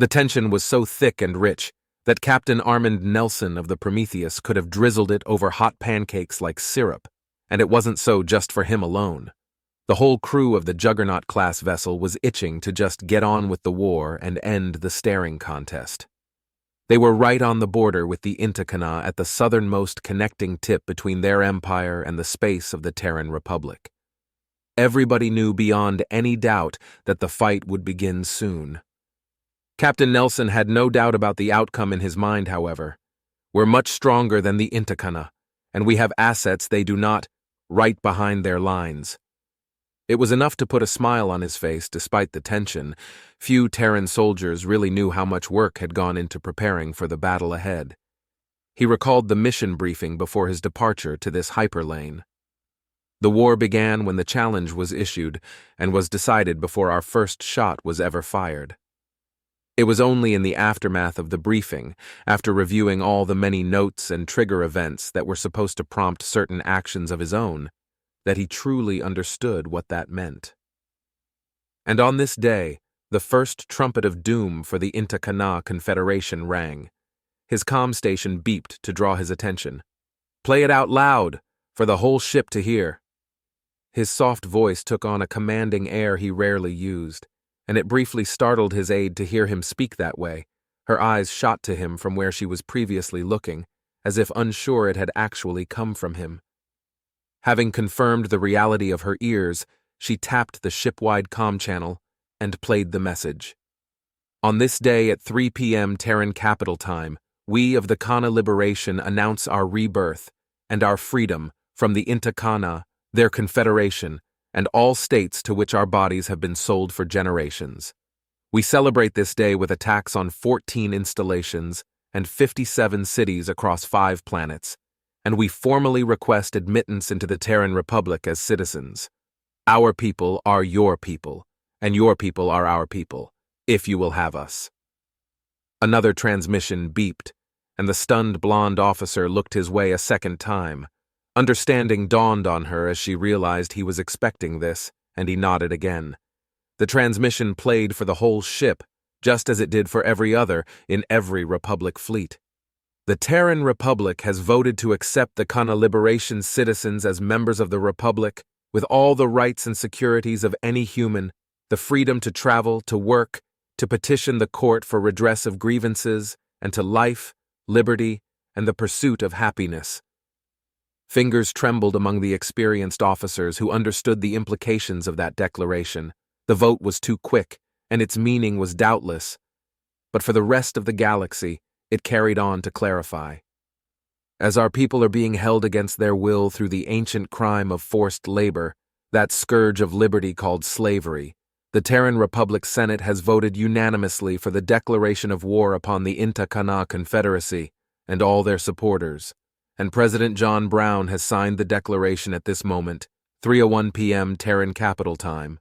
The tension was so thick and rich that Captain Armand Nelson of the Prometheus could have drizzled it over hot pancakes like syrup, and it wasn't so just for him alone. The whole crew of the Juggernaut-class vessel was itching to just get on with the war and end the staring contest. They were right on the border with the Intakana at the southernmost connecting tip between their empire and the space of the Terran Republic. Everybody knew beyond any doubt that the fight would begin soon. Captain Nelson had no doubt about the outcome in his mind, however. We're much stronger than the Intakana, and we have assets they do not, right behind their lines. It was enough to put a smile on his face despite the tension. Few Terran soldiers really knew how much work had gone into preparing for the battle ahead. He recalled the mission briefing before his departure to this hyperlane. The war began when the challenge was issued and was decided before our first shot was ever fired. It was only in the aftermath of the briefing, after reviewing all the many notes and trigger events that were supposed to prompt certain actions of his own, that he truly understood what that meant. And on this day, the first trumpet of doom for the Intakana Confederation rang. His comm station beeped to draw his attention. "Play it out loud, for the whole ship to hear." His soft voice took on a commanding air he rarely used, and it briefly startled his aide to hear him speak that way. Her eyes shot to him from where she was previously looking, as if unsure it had actually come from him. Having confirmed the reality of her ears, she tapped the ship-wide comm channel and played the message. On this day at 3 p.m. Terran Capital Time, we of the Kana Liberation announce our rebirth and our freedom from the Intakana, their confederation, and all states to which our bodies have been sold for generations. We celebrate this day with attacks on 14 installations and 57 cities across 5 planets, and we formally request admittance into the Terran Republic as citizens. Our people are your people, and your people are our people, if you will have us. Another transmission beeped, and the stunned blonde officer looked his way a second time. Understanding dawned on her as she realized he was expecting this, and he nodded again. The transmission played for the whole ship, just as it did for every other in every Republic fleet. The Terran Republic has voted to accept the Kana Liberation citizens as members of the Republic, with all the rights and securities of any human, the freedom to travel, to work, to petition the court for redress of grievances, and to life, liberty, and the pursuit of happiness. Fingers trembled among the experienced officers who understood the implications of that declaration. The vote was too quick, and its meaning was doubtless. But for the rest of the galaxy, it carried on to clarify. As our people are being held against their will through the ancient crime of forced labor, that scourge of liberty called slavery, the Terran Republic Senate has voted unanimously for the declaration of war upon the Intakana Confederacy and all their supporters, and President John Brown has signed the declaration at this moment, 3:01 p.m. Terran Capital Time.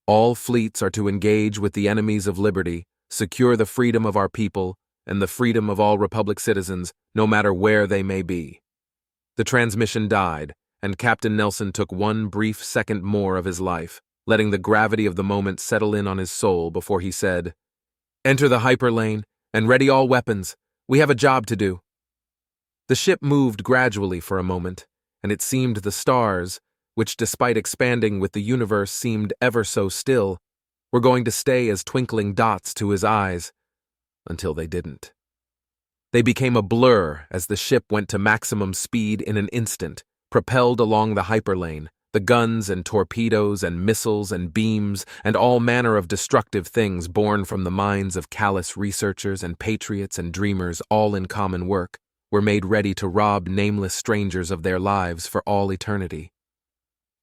All fleets are to engage with the enemies of liberty, secure the freedom of our people, and the freedom of all Republic citizens, no matter where they may be. The transmission died, and Captain Nelson took one brief second more of his life, letting the gravity of the moment settle in on his soul before he said, "Enter the hyperlane, and ready all weapons. We have a job to do." The ship moved gradually for a moment, and it seemed the stars, which despite expanding with the universe seemed ever so still, were going to stay as twinkling dots to his eyes, until they didn't. They became a blur as the ship went to maximum speed in an instant, propelled along the hyperlane, the guns and torpedoes and missiles and beams and all manner of destructive things born from the minds of callous researchers and patriots and dreamers all in common work, were made ready to rob nameless strangers of their lives for all eternity.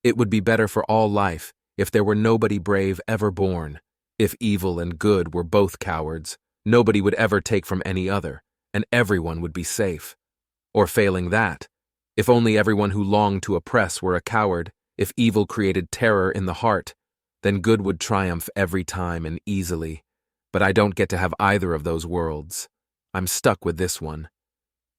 It would be better for all life if there were nobody brave ever born, if evil and good were both cowards. Nobody would ever take from any other, and everyone would be safe. Or failing that, if only everyone who longed to oppress were a coward, if evil created terror in the heart, then good would triumph every time and easily. But I don't get to have either of those worlds. I'm stuck with this one.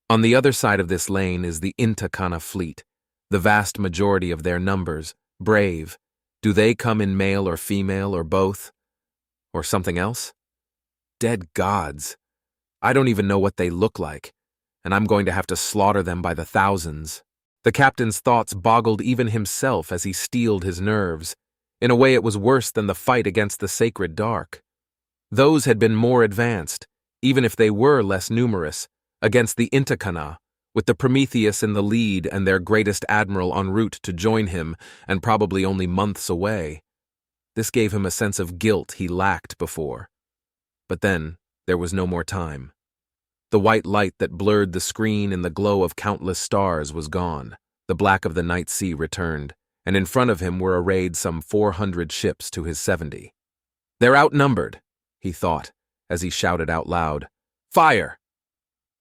On the other side of this lane is the Intakana fleet, the vast majority of their numbers, brave. Do they come in male or female or both? Or something else? Dead gods. I don't even know what they look like, and I'm going to have to slaughter them by the thousands. The captain's thoughts boggled even himself as he steeled his nerves. In a way, it was worse than the fight against the sacred dark. Those had been more advanced, even if they were less numerous, against the Intakana, with the Prometheus in the lead and their greatest admiral en route to join him and probably only months away. This gave him a sense of guilt he lacked before. But then, there was no more time. The white light that blurred the screen in the glow of countless stars was gone. The black of the night sea returned, and in front of him were arrayed some 400 ships to his 70. They're outnumbered, he thought, as he shouted out loud, "Fire!"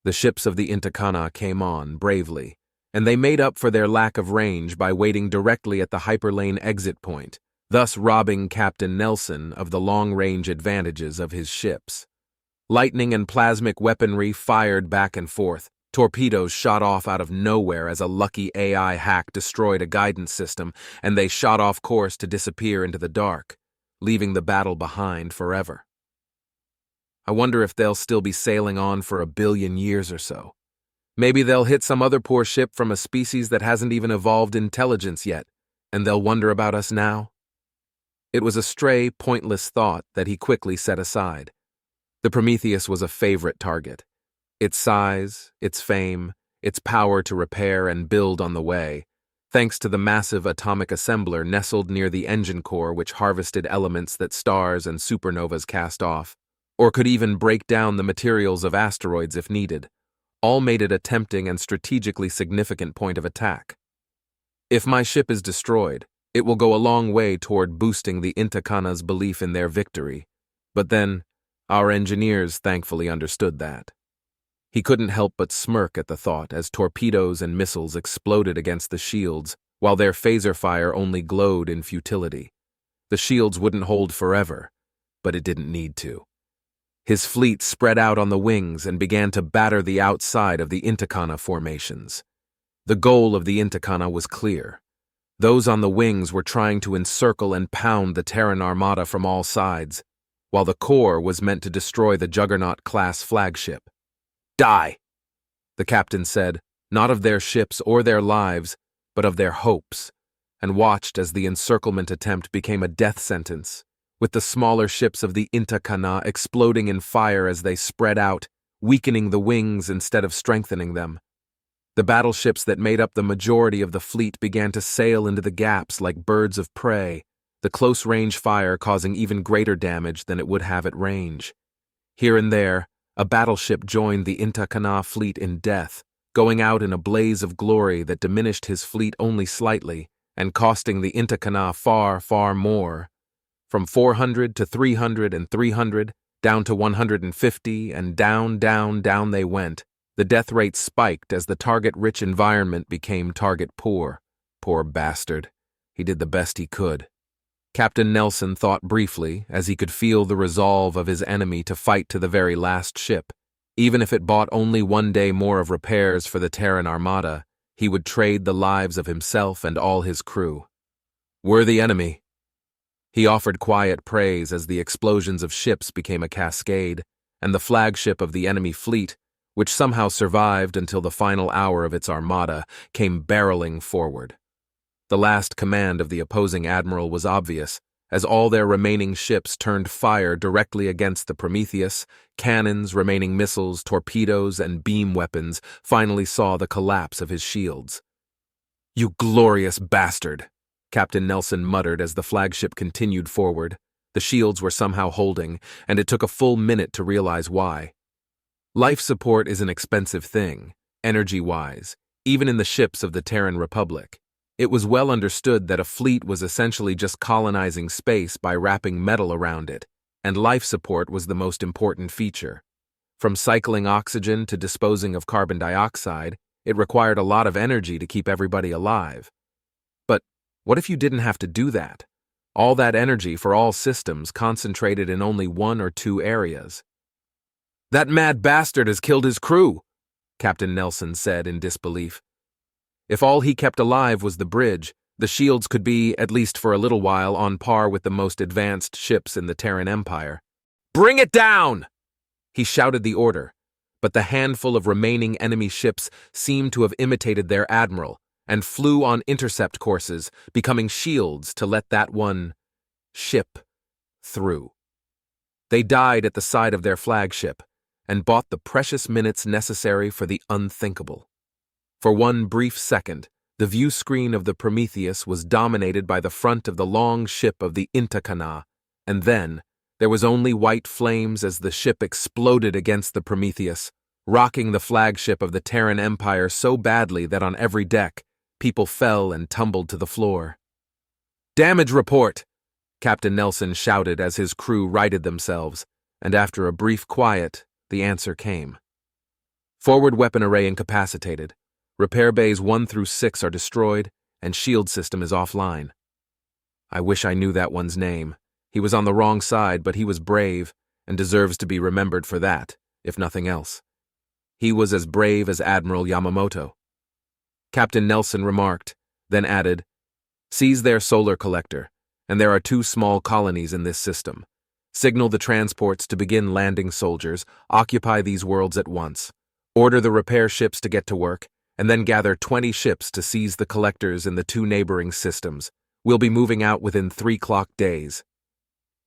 The ships of the Intakana came on bravely, and they made up for their lack of range by waiting directly at the hyperlane exit point, thus robbing Captain Nelson of the long-range advantages of his ships. Lightning and plasmic weaponry fired back and forth. Torpedoes shot off out of nowhere as a lucky AI hack destroyed a guidance system, and they shot off course to disappear into the dark, leaving the battle behind forever. I wonder if they'll still be sailing on for 1 billion years or so. Maybe they'll hit some other poor ship from a species that hasn't even evolved intelligence yet, and they'll wonder about us now. It was a stray, pointless thought that he quickly set aside. The Prometheus was a favorite target. Its size, its fame, its power to repair and build on the way, thanks to the massive atomic assembler nestled near the engine core which harvested elements that stars and supernovas cast off, or could even break down the materials of asteroids if needed, all made it a tempting and strategically significant point of attack. If my ship is destroyed, it will go a long way toward boosting the Intakana's belief in their victory, but then, our engineers thankfully understood that. He couldn't help but smirk at the thought as torpedoes and missiles exploded against the shields, while their phaser fire only glowed in futility. The shields wouldn't hold forever, but it didn't need to. His fleet spread out on the wings and began to batter the outside of the Intakana formations. The goal of the Intakana was clear. Those on the wings were trying to encircle and pound the Terran armada from all sides, while the core was meant to destroy the Juggernaut-class flagship. Die, the captain said, not of their ships or their lives, but of their hopes, and watched as the encirclement attempt became a death sentence, with the smaller ships of the Intakana exploding in fire as they spread out, weakening the wings instead of strengthening them. The battleships that made up the majority of the fleet began to sail into the gaps like birds of prey, the close-range fire causing even greater damage than it would have at range. Here and there, a battleship joined the Intakana fleet in death, going out in a blaze of glory that diminished his fleet only slightly and costing the Intakana far, far more. From 400 to 300 and 300, down to 150, and down, down, down they went. The death rate spiked as the target-rich environment became target-poor. Poor bastard. He did the best he could. Captain Nelson thought briefly as he could feel the resolve of his enemy to fight to the very last ship. Even if it bought only 1 day more of repairs for the Terran armada, he would trade the lives of himself and all his crew. Worthy enemy. He offered quiet praise as the explosions of ships became a cascade, and the flagship of the enemy fleet, which somehow survived until the final hour of its armada, came barreling forward. The last command of the opposing admiral was obvious, as all their remaining ships turned fire directly against the Prometheus. Cannons, remaining missiles, torpedoes, and beam weapons finally saw the collapse of his shields. "You glorious bastard," Captain Nelson muttered as the flagship continued forward. The shields were somehow holding, and it took a full minute to realize why. Life support is an expensive thing, energy-wise, even in the ships of the Terran Republic. It was well understood that a fleet was essentially just colonizing space by wrapping metal around it, and life support was the most important feature. From cycling oxygen to disposing of carbon dioxide, it required a lot of energy to keep everybody alive. But what if you didn't have to do that? All that energy for all systems concentrated in only 1 or 2 areas. "That mad bastard has killed his crew," Captain Nelson said in disbelief. If all he kept alive was the bridge, the shields could be, at least for a little while, on par with the most advanced ships in the Terran Empire. "Bring it down!" He shouted the order, but the handful of remaining enemy ships seemed to have imitated their admiral and flew on intercept courses, becoming shields to let that one ship through. They died at the side of their flagship and bought the precious minutes necessary for the unthinkable. For one brief second, the view screen of the Prometheus was dominated by the front of the long ship of the Intakana, and then there was only white flames as the ship exploded against the Prometheus, rocking the flagship of the Terran Empire so badly that on every deck, people fell and tumbled to the floor. "Damage report!" Captain Nelson shouted as his crew righted themselves, and after a brief quiet, the answer came. "Forward weapon array incapacitated. Repair bays 1 through 6 are destroyed, and shield system is offline." I wish I knew that one's name. He was on the wrong side, but he was brave, and deserves to be remembered for that, if nothing else. He was as brave as Admiral Yamamoto. Captain Nelson remarked, then added, "Seize their solar collector, and there are 2 small colonies in this system. Signal the transports to begin landing soldiers, occupy these worlds at once. Order the repair ships to get to work, and then gather 20 ships to seize the collectors in the 2 neighboring systems. We'll be moving out within 3 clock days."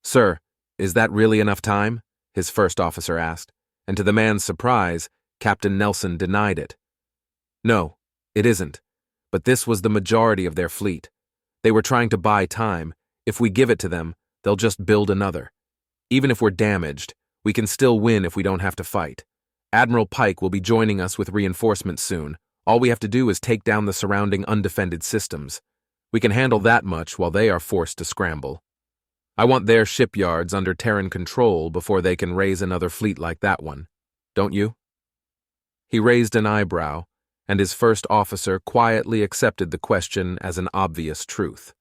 "Sir, is that really enough time?" his first officer asked, and to the man's surprise, Captain Nelson denied it. "No, it isn't, but this was the majority of their fleet. They were trying to buy time. If we give it to them, they'll just build another. Even if we're damaged, we can still win if we don't have to fight. Admiral Pike will be joining us with reinforcements soon. All we have to do is take down the surrounding undefended systems. We can handle that much while they are forced to scramble. I want their shipyards under Terran control before they can raise another fleet like that one. Don't you?" He raised an eyebrow, and his first officer quietly accepted the question as an obvious truth.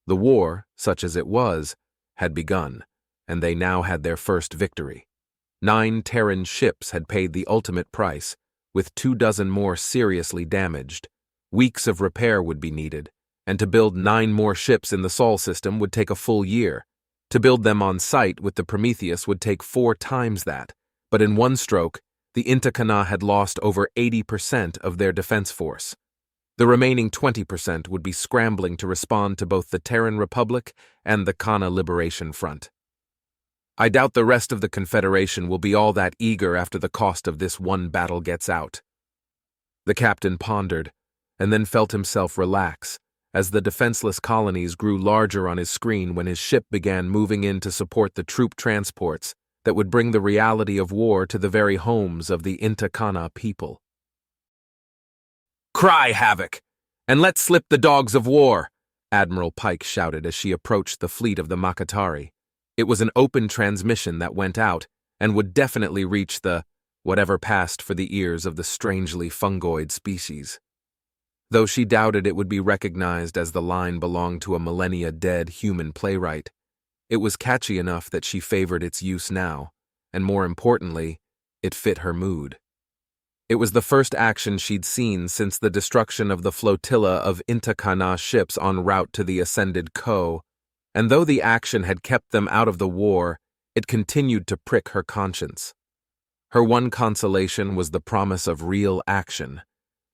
The war, such as it was, had begun, and they now had their first victory. 9 Terran ships had paid the ultimate price, with 24 more seriously damaged. Weeks of repair would be needed, and to build 9 more ships in the Sol system would take a full year. To build them on site with the Prometheus would take 4 times that, but in one stroke, the Intakana had lost over 80% of their defense force. The remaining 20% would be scrambling to respond to both the Terran Republic and the Kana Liberation Front. I doubt the rest of the Confederation will be all that eager after the cost of this one battle gets out. The captain pondered, and then felt himself relax as the defenseless colonies grew larger on his screen when his ship began moving in to support the troop transports that would bring the reality of war to the very homes of the Intakana people. "Cry havoc, and let slip the dogs of war," Admiral Pike shouted as she approached the fleet of the Makatari. It was an open transmission that went out and would definitely reach the whatever passed for the ears of the strangely fungoid species. Though she doubted it would be recognized as the line belonged to a millennia-dead human playwright, it was catchy enough that she favored its use now, and more importantly, it fit her mood. It was the first action she'd seen since the destruction of the flotilla of Intakana ships en route to the ascended Ko, and though the action had kept them out of the war, it continued to prick her conscience. Her one consolation was the promise of real action,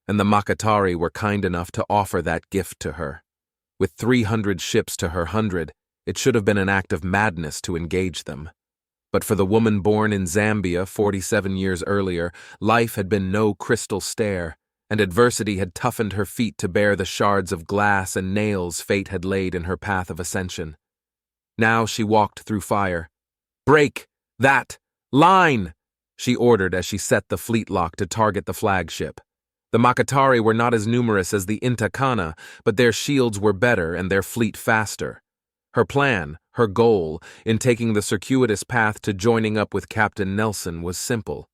and the Makatari were kind enough to offer that gift to her. With 300 ships to her 100, it should have been an act of madness to engage them. But for the woman born in Zambia 47 years earlier, life had been no crystal stair, and adversity had toughened her feet to bear the shards of glass and nails fate had laid in her path of ascension. Now she walked through fire. "Break! That! Line!" she ordered as she set the fleet lock to target the flagship. The Makatari were not as numerous as the Intakana, but their shields were better and their fleet faster. Her plan, her goal, in taking the circuitous path to joining up with Captain Nelson was simple.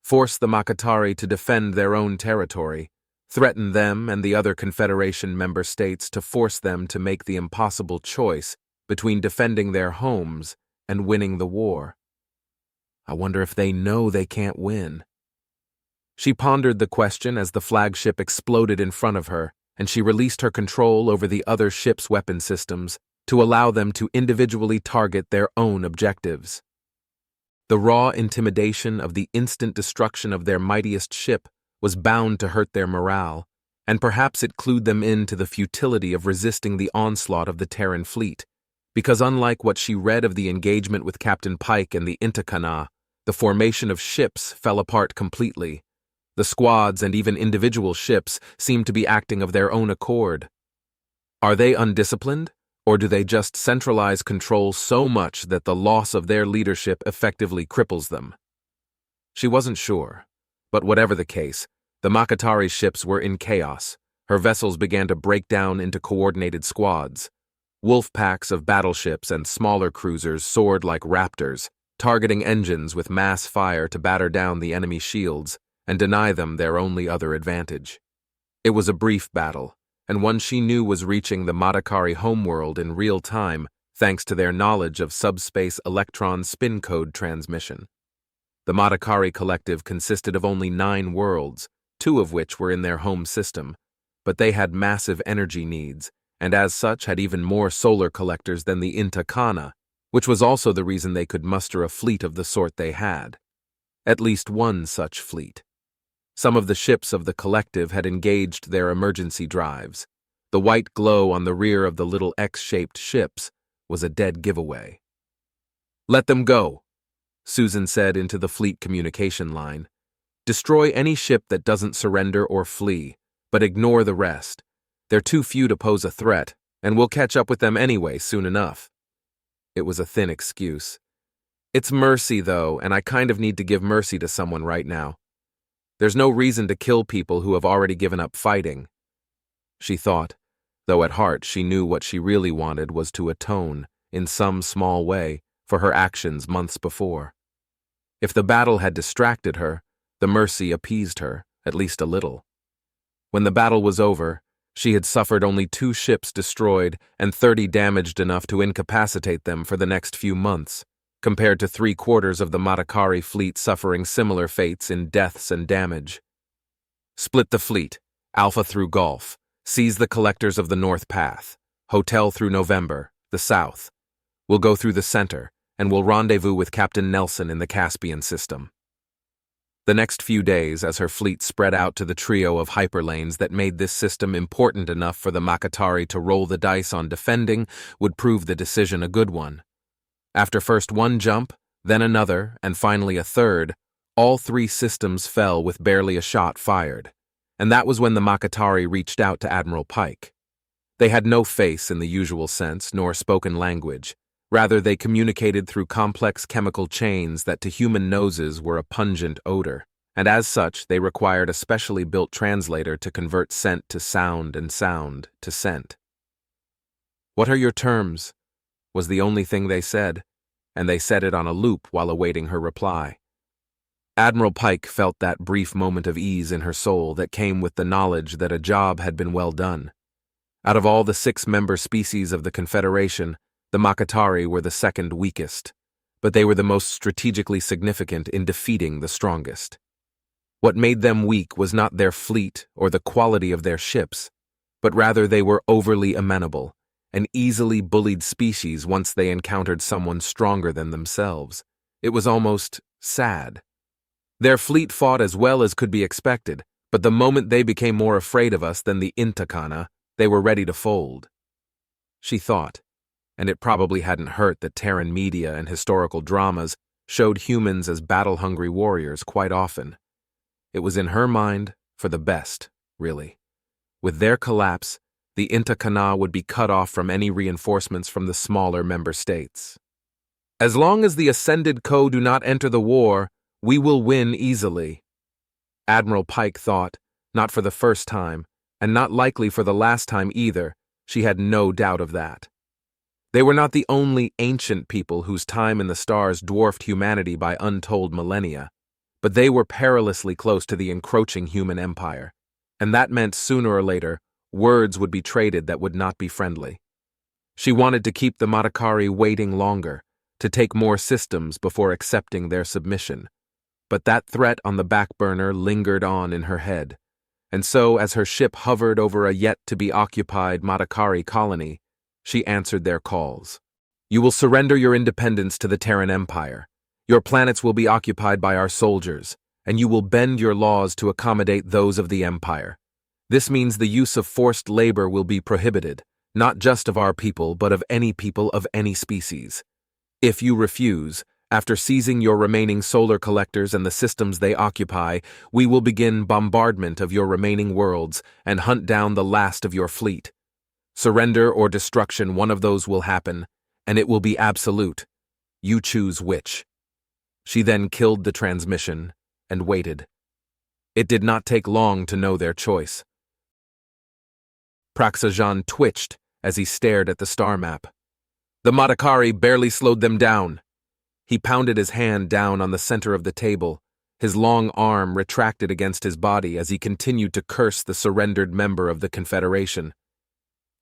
Force the Makatari to defend their own territory, threaten them and the other Confederation member states to force them to make the impossible choice between defending their homes and winning the war. I wonder if they know they can't win. She pondered the question as the flagship exploded in front of her, and she released her control over the other ship's weapon systems to allow them to individually target their own objectives. The raw intimidation of the instant destruction of their mightiest ship was bound to hurt their morale, and perhaps it clued them in to the futility of resisting the onslaught of the Terran fleet, because unlike what she read of the engagement with Captain Pike and the Intakana, the formation of ships fell apart completely. The squads and even individual ships seemed to be acting of their own accord. Are they undisciplined, or do they just centralize control so much that the loss of their leadership effectively cripples them? She wasn't sure, but whatever the case, the Makatari's ships were in chaos. Her vessels began to break down into coordinated squads. Wolf packs of battleships and smaller cruisers soared like raptors, targeting engines with mass fire to batter down the enemy shields and deny them their only other advantage. It was a brief battle, and one she knew was reaching the Matakari homeworld in real time thanks to their knowledge of subspace electron spin code transmission. The Matakari collective consisted of only 9 worlds, 2 of which were in their home system, but they had massive energy needs, and as such had even more solar collectors than the Intakana, which was also the reason they could muster a fleet of the sort they had. At least one such fleet. Some of the ships of the collective had engaged their emergency drives. The white glow on the rear of the little X-shaped ships was a dead giveaway. "Let them go," Susan said into the fleet communication line. "Destroy any ship that doesn't surrender or flee, but ignore the rest. They're too few to pose a threat, and we'll catch up with them anyway soon enough." It was a thin excuse. "It's mercy, though, and I kind of need to give mercy to someone right now. There's no reason to kill people who have already given up fighting," she thought, though at heart she knew what she really wanted was to atone, in some small way, for her actions months before. If the battle had distracted her, the mercy appeased her, at least a little. When the battle was over, she had suffered only 2 ships destroyed and 30 damaged enough to incapacitate them for the next few months, compared to 3/4 of the Matakari fleet suffering similar fates in deaths and damage. "Split the fleet, Alpha through Gulf, seize the collectors of the North Path, Hotel through November, the South. We'll go through the center, and we'll rendezvous with Captain Nelson in the Caspian system." The next few days, as her fleet spread out to the trio of hyperlanes that made this system important enough for the Makatari to roll the dice on defending, would prove the decision a good one. After first one jump, then another, and finally a third, all 3 systems fell with barely a shot fired, and that was when the Makatari reached out to Admiral Pike. They had no face in the usual sense, nor spoken language. Rather, they communicated through complex chemical chains that to human noses were a pungent odor, and as such they required a specially built translator to convert scent to sound and sound to scent. "What are your terms?" was the only thing they said, and they said it on a loop while awaiting her reply. Admiral Pike felt that brief moment of ease in her soul that came with the knowledge that a job had been well done. Out of all the 6-member species of the Confederation, the Makatari were the second weakest, but they were the most strategically significant in defeating the strongest. What made them weak was not their fleet or the quality of their ships, but rather they were overly amenable, an easily bullied species once they encountered someone stronger than themselves. It was almost sad. Their fleet fought as well as could be expected, but the moment they became more afraid of us than the Intakana, they were ready to fold. She thought, and it probably hadn't hurt that Terran media and historical dramas showed humans as battle-hungry warriors quite often. It was in her mind for the best, really. With their collapse, the Intakana would be cut off from any reinforcements from the smaller member states. "As long as the Ascended Co do not enter the war, we will win easily," Admiral Pike thought, not for the first time, and not likely for the last time either. She had no doubt of that. They were not the only ancient people whose time in the stars dwarfed humanity by untold millennia, but they were perilously close to the encroaching human empire, and that meant sooner or later words would be traded that would not be friendly. She wanted to keep the Matakari waiting longer, to take more systems before accepting their submission, but that threat on the back burner lingered on in her head, and so as her ship hovered over a yet-to-be-occupied Matakari colony, she answered their calls. "You will surrender your independence to the Terran Empire. Your planets will be occupied by our soldiers, and you will bend your laws to accommodate those of the Empire. This means the use of forced labor will be prohibited, not just of our people, but of any people of any species. If you refuse, after seizing your remaining solar collectors and the systems they occupy, we will begin bombardment of your remaining worlds and hunt down the last of your fleet. Surrender or destruction, one of those will happen, and it will be absolute. You choose which. She then killed the transmission and waited. It did not take long to know their choice. Praxajan twitched as he stared at the star map. The Madakari barely slowed them down. He pounded his hand down on the center of the table, his long arm retracted against his body as he continued to curse the surrendered member of the Confederation.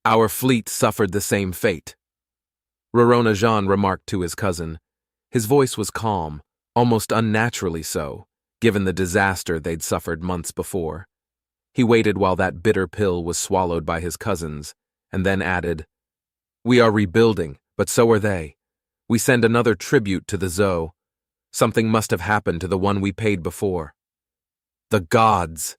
Our fleet suffered the same fate. Roronajan remarked to his cousin. His voice was calm, almost unnaturally so, given the disaster they'd suffered months before. He waited while that bitter pill was swallowed by his cousins, and then added, We are rebuilding, but so are they. We send another tribute to the Zo. Something must have happened to the one we paid before. The gods!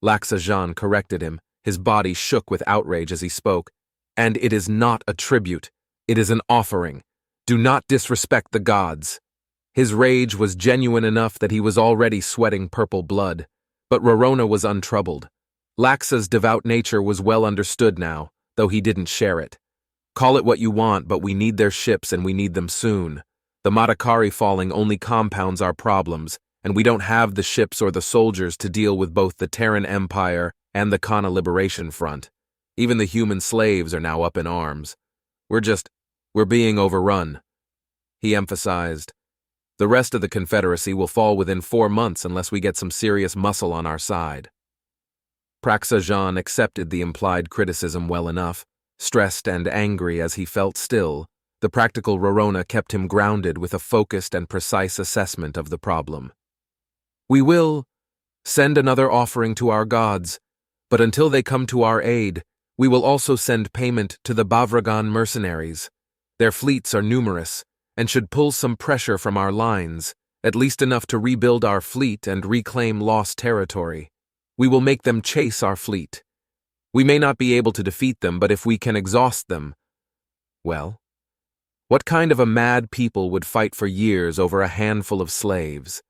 Laxajan corrected him. His body shook with outrage as he spoke. And it is not a tribute. It is an offering. Do not disrespect the gods. His rage was genuine enough that he was already sweating purple blood. But Rorona was untroubled. Laxa's devout nature was well understood now, though he didn't share it. Call it what you want, but we need their ships and we need them soon. The Madakari falling only compounds our problems, and we don't have the ships or the soldiers to deal with both the Terran Empire and the Kana Liberation Front. Even the human slaves are now up in arms. We're being overrun. He emphasized. The rest of the Confederacy will fall within 4 months unless we get some serious muscle on our side. Praxajan accepted the implied criticism well enough. Stressed and angry as he felt still, the practical Rorona kept him grounded with a focused and precise assessment of the problem. We will send another offering to our gods, but until they come to our aid, we will also send payment to the Bavragan mercenaries. Their fleets are numerous, and should pull some pressure from our lines, at least enough to rebuild our fleet and reclaim lost territory. We will make them chase our fleet. We may not be able to defeat them, but if we can exhaust them, well, what kind of a mad people would fight for years over a handful of slaves?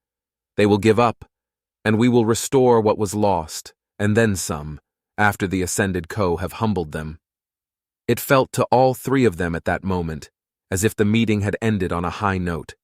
They will give up, and we will restore what was lost, and then some, after the ascended Co have humbled them. It felt to all three of them at that moment as if the meeting had ended on a high note.